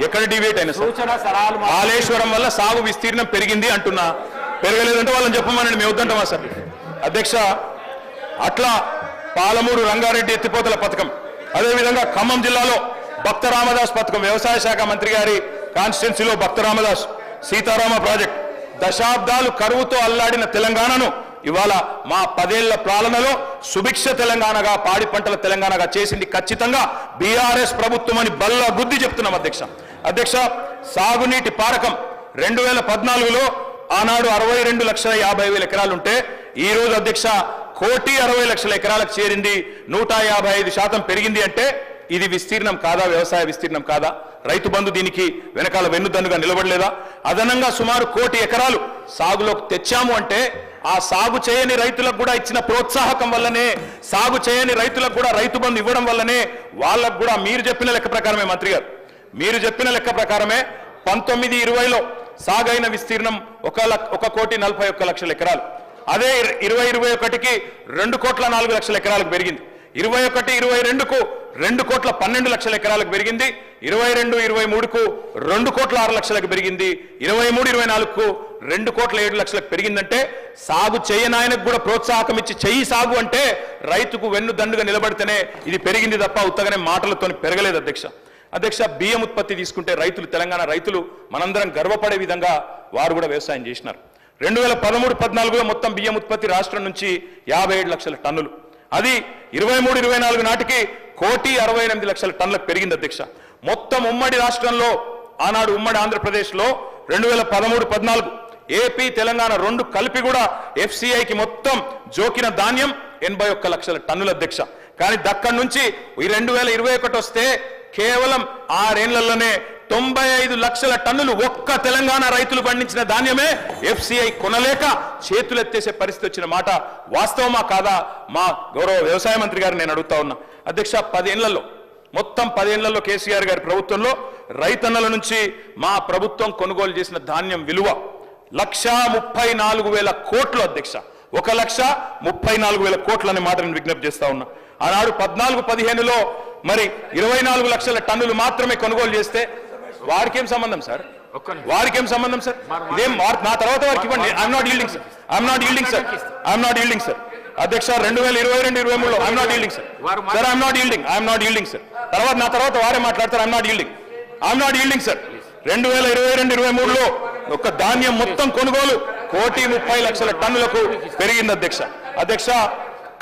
ఎక్కడ డిబేట్ అయినా కాళేశ్వరం వల్ల సాగు విస్తీర్ణం పెరిగింది అంటున్నా, పెరగలేదంటే వాళ్ళని చెప్పమనండి, మేము వద్దంటామా సార్? అధ్యక్ష, అట్లా పాలమూరు రంగారెడ్డి ఎత్తిపోతల పథకం, అదేవిధంగా ఖమ్మం జిల్లాలో భక్త రామదాస్ పథకం, వ్యవసాయ శాఖ మంత్రి గారి కాన్స్టిట్యున్సీలో భక్త రామదాస్ సీతారామ ప్రాజెక్ట్, దశాబ్దాలు కరువుతో అల్లాడిన తెలంగాణను ఇవాళ మా 10 ఏళ్ల పాలనలో సుభిక్ష తెలంగాణగా, పాడి పంటల తెలంగాణగా చేసింది ఖచ్చితంగా బీఆర్ఎస్ ప్రభుత్వం అని బల్ల గుద్ది చెప్తున్నాం అధ్యక్ష. అధ్యక్ష, సాగునీటి పారకం 2014లో ఆనాడు 62,50,000 ఎకరాలు ఉంటే ఈ రోజు అధ్యక్ష 1,60,00,000 ఎకరాలకు చేరింది, 155% పెరిగింది. అంటే ఇది విస్తీర్ణం కాదా? వ్యవసాయ విస్తీర్ణం కాదా? రైతు బంధు దీనికి వెనకాల వెన్నుదన్నుగా నిలబడలేదా? అదనంగా సుమారు 1,00,00,000 ఎకరాలు సాగులోకి తెచ్చాము అంటే ఆ సాగు చేయని రైతులకు కూడా ఇచ్చిన ప్రోత్సాహకం వల్లనే, సాగు చేయని రైతులకు కూడా రైతు బంధు ఇవ్వడం వల్లనే వాళ్ళకు కూడా మీరు చెప్పిన లెక్క ప్రకారమే మంత్రి గారు, మీరు చెప్పిన లెక్క ప్రకారమే 19-20లో సాగైన విస్తీర్ణం 1,41,41,00,000 ఎకరాలు. అదే 2021కి 2,04,00,000 ఎకరాలకు పెరిగింది. 21-22కు 2,12,00,000 ఎకరాలకు పెరిగింది. 22-23కు 2,06,00,000 పెరిగింది. 23-24కు 2,07,00,000 పెరిగిందంటే సాగు చేయనాయనకు కూడా ప్రోత్సాహకం ఇచ్చి చెయ్యి సాగు అంటే రైతుకు వెన్ను దండుగా నిలబడితేనే ఇది పెరిగింది తప్ప ఉత్తగానే మాటలతో పెరగలేదు అధ్యక్ష. అధ్యక్ష, బియ్యం ఉత్పత్తి తీసుకుంటే రైతులు, తెలంగాణ రైతులు మనందరం గర్వపడే విధంగా వారు కూడా వ్యవసాయం చేసినారు. 2013-14లో మొత్తం బియ్యం ఉత్పత్తి రాష్ట్రం నుంచి 57,00,000 టన్నులు, అది 23-24 నాటికి 1,68,00,000 టన్నులకు పెరిగింది అధ్యక్ష. మొత్తం ఉమ్మడి రాష్ట్రంలో ఆనాడు ఉమ్మడి ఆంధ్రప్రదేశ్లో 2013-14 ఏపీ తెలంగాణ రెండు కలిపి కూడా FCIకి మొత్తం జోకిన ధాన్యం 81,00,000 టన్నుల అధ్యక్ష. కానీ దక్కడి నుంచి 2021 వస్తే కేవలం 6 ఏళ్లలోనే 95,00,000 టన్నులు ఒక్క తెలంగాణ రైతులు పండించిన ధాన్యమే FCI కొనలేక చేతులెత్తేసే పరిస్థితి వచ్చిన మాట వాస్తవమా కాదా? మా గౌరవ వ్యవసాయ మంత్రి గారు నేను అడుగుతా ఉన్నా అధ్యక్ష. 10 ఏళ్లలో, మొత్తం 10 ఏళ్లలో కేసీఆర్ గారి ప్రభుత్వంలో రైతన్నల నుంచి మా ప్రభుత్వం కొనుగోలు చేసిన ధాన్యం విలువ 1,34,000 కోట్లు అధ్యక్ష. 1,34,000 కోట్లు అనే మాట నేను విజ్ఞప్తి చేస్తా ఉన్నా. ఆనాడు 14-15లో మరి 24,00,000 టన్నులు మాత్రమే కొనుగోలు చేస్తే వారికేం సంబంధం సార్? వారికేం సంబంధం సార్? ఇదేం నా తర్వాత వారికి ఇవ్వండి. I'm not yielding sir, I'm not yielding sir, I'm not yielding sir. అధ్యక్ష, 2022-23లో I'm not yielding sir, sir I'm not yielding, I'm not yielding sir. నా తర్వాత వారే మాట్లాడతారు. I'm not yielding, I'm not yielding sir. 2022-23లో ఒక ధాన్యం మొత్తం కొనుగోలు 1,30,00,000 టన్నులకు పెరిగింది అధ్యక్ష. అధ్యక్ష,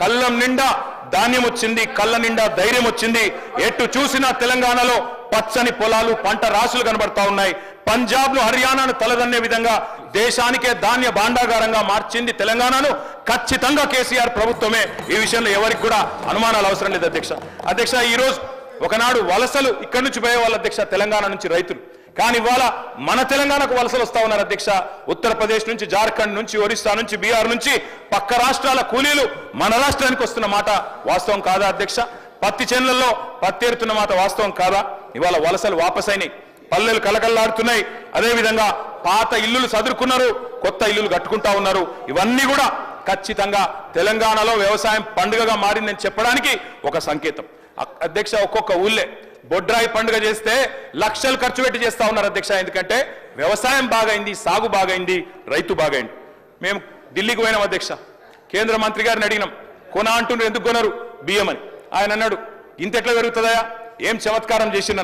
కళ్ళం నిండా ధాన్యం వచ్చింది, కళ్ళ నిండా ధైర్యం వచ్చింది. ఎటు చూసినా తెలంగాణలో పచ్చని పొలాలు, పంట రాసులు కనబడతా ఉన్నాయి. పంజాబ్ను, హర్యానాను తలదన్నే విధంగా దేశానికే ధాన్య భాండాగారంగా మార్చింది తెలంగాణను ఖచ్చితంగా కేసీఆర్ ప్రభుత్వమే. ఈ విషయంలో ఎవరికి కూడా అనుమానాలు అవసరం లేదు అధ్యక్ష. అధ్యక్ష, ఈరోజు ఒకనాడు వలసలు ఇక్కడి నుంచి పోయేవాళ్ళు అధ్యక్ష, తెలంగాణ నుంచి రైతులు. కానీ ఇవాళ మన తెలంగాణకు వలసలు వస్తా ఉన్నారు అధ్యక్ష. ఉత్తరప్రదేశ్ నుంచి, జార్ఖండ్ నుంచి, ఒరిస్సా నుంచి, బీహార్ నుంచి పక్క రాష్ట్రాల కూలీలు మన రాష్ట్రానికి వస్తున్న మాట వాస్తవం కాదా అధ్యక్ష? పత్తి చేనులలో పత్తేరుతున్న మాట వాస్తవం కాదా? ఇవాళ వలసలు వాపసైనాయి, పల్లెలు కలకల్లాడుతున్నాయి. అదేవిధంగా పాత ఇల్లులు సదురుకున్నారు, కొత్త ఇల్లులు కట్టుకుంటా ఉన్నారు. ఇవన్నీ కూడా ఖచ్చితంగా తెలంగాణలో వ్యవసాయం పండుగగా మారిందని చెప్పడానికి ఒక సంకేతం అధ్యక్ష. ఒక్కొక్క ఊళ్ళే బొడ్రాయి పండుగ చేస్తే లక్షలు ఖర్చు పెట్టి చేస్తా ఉన్నారు అధ్యక్ష. ఎందుకంటే వ్యవసాయం బాగైంది, సాగు బాగైంది, రైతు బాగైంది. మేము ఢిల్లీకి పోయినాం అధ్యక్ష, కేంద్ర మంత్రి గారిని అడిగినాం, కొన అంటున్నారు, ఎందుకు కొనరు బియ్యం అని. ఆయన అన్నాడు, ఇంతెట్లా పెరుగుతుందా, ఏం చమత్కారం చేసిన